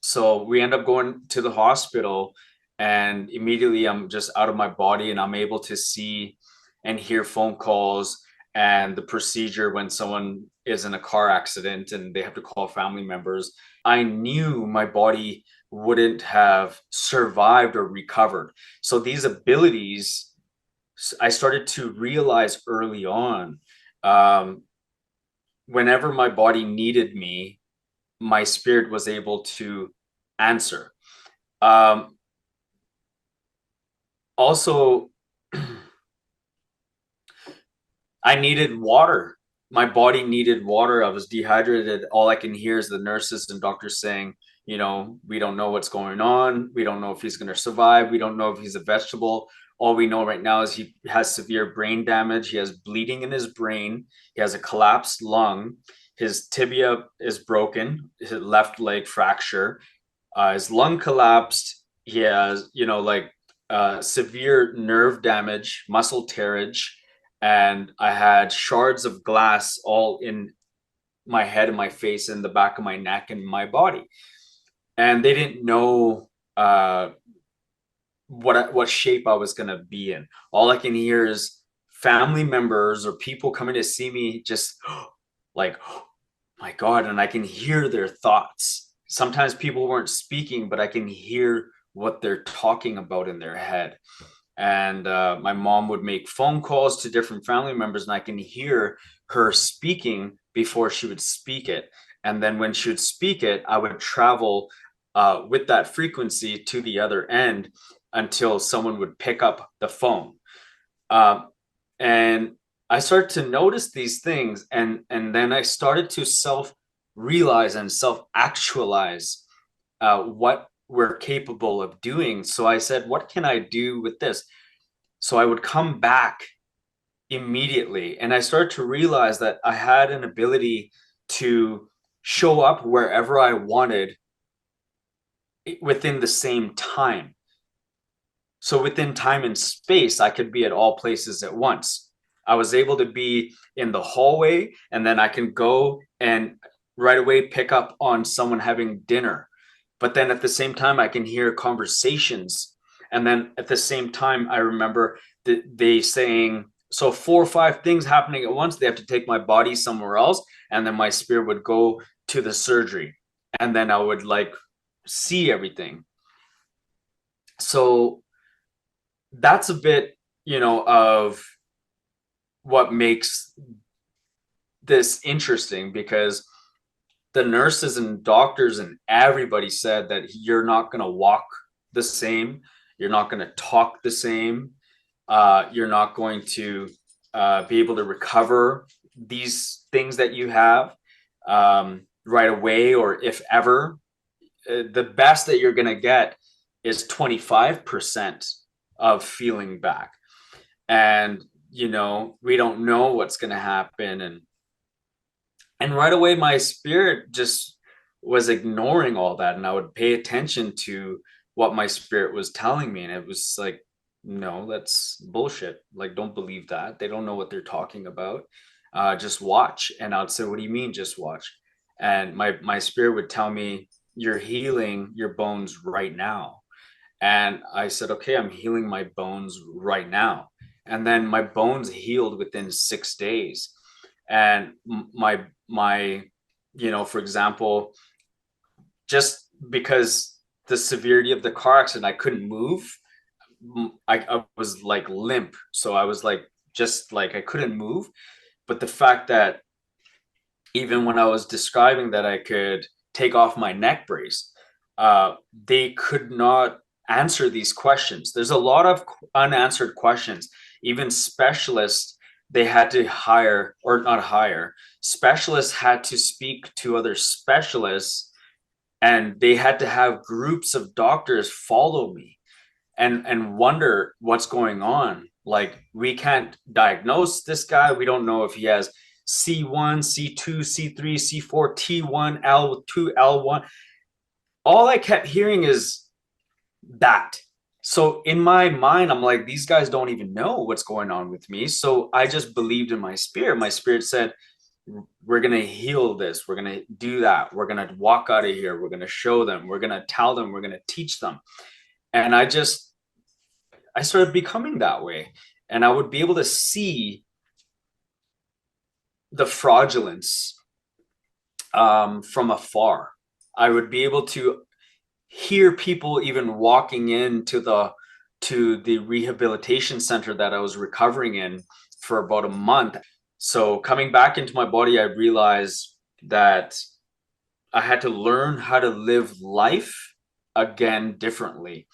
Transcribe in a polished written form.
So we end up going to the hospital, and immediately I'm just out of my body, and I'm able to see and hear phone calls and the procedure when someone is in a car accident and they have to call family members. I knew my body wouldn't have survived or recovered. So these abilities I started to realize early on. Um, Whenever my body needed me, my spirit was able to answer. Um, Also, I needed water. My body needed water. I was dehydrated. All I can hear is the nurses and doctors saying, we don't know what's going on. We don't know if he's going to survive. We don't know if he's a vegetable. All we know right now is he has severe brain damage. He has bleeding in his brain. He has a collapsed lung. His tibia is broken, his left leg fracture. His lung collapsed. He has, severe nerve damage, muscle tearage, and I had shards of glass all in my head and my face and the back of my neck and my body. And they didn't know what shape I was gonna be in. All I can hear is family members or people coming to see me just like, oh my God, and I can hear their thoughts. Sometimes people weren't speaking, but I can hear what they're talking about in their head. And my mom would make phone calls to different family members, and I can hear her speaking before she would speak it. And then when she would speak it, I would travel with that frequency to the other end until someone would pick up the phone. Um, and I started to notice these things, and then I started to self realize and self actualize what we're capable of doing. So I said, what can I do with this? So I would come back immediately, and I started to realize that I had an ability to show up wherever I wanted within the same time. So within time and space, I could be at all places at once. I was able to be in the hallway, and then I can go and right away pick up on someone having dinner. But then at the same time, I can hear conversations. And then at the same time, I remember they saying, so 4 or 5 things happening at once. They have to take my body somewhere else. And then my spirit would go to the surgery. And then I would like see everything. So that's a bit, of what makes this interesting, because the nurses and doctors and everybody said that you're not going to walk the same, you're not going to talk the same, you're not going to be able to recover these things that you have right away, or if ever. The best that you're going to get is 25% of feeling back. And we don't know what's going to happen. And right away my spirit just was ignoring all that, and I would pay attention to what my spirit was telling me, and it was like, no, that's bullshit. Like, don't believe that. They don't know what they're talking about. Just watch. And I'd say, what do you mean just watch? And my spirit would tell me, you're healing your bones right now. And I said, okay, I'm healing my bones right now. And then my bones healed within 6 days. And my, for example, just because the severity of the car accident, I couldn't move. I was like limp. So I was like, just like I couldn't move. But the fact that even when I was describing that I could take off my neck brace, they could not answer these questions. There's a lot of unanswered questions. Even specialists, they had to hire, or not hire, specialists had to speak to other specialists, and they had to have groups of doctors follow me and wonder what's going on. Like, we can't diagnose this guy. We don't know if he has C1, C2, C3, C4, T1, L2, L1. All I kept hearing is that. So in my mind, I'm like, these guys don't even know what's going on with me. So I just believed in my spirit. My spirit said, we're going to heal this, we're going to do that, we're going to walk out of here, we're going to show them, we're going to tell them, we're going to teach them. And I started becoming that way. And I would be able to see the fraudulence from afar. I would be able to hear people even walking into the rehabilitation center that I was recovering in for about a month. So coming back into my body, I realized that I had to learn how to live life again differently.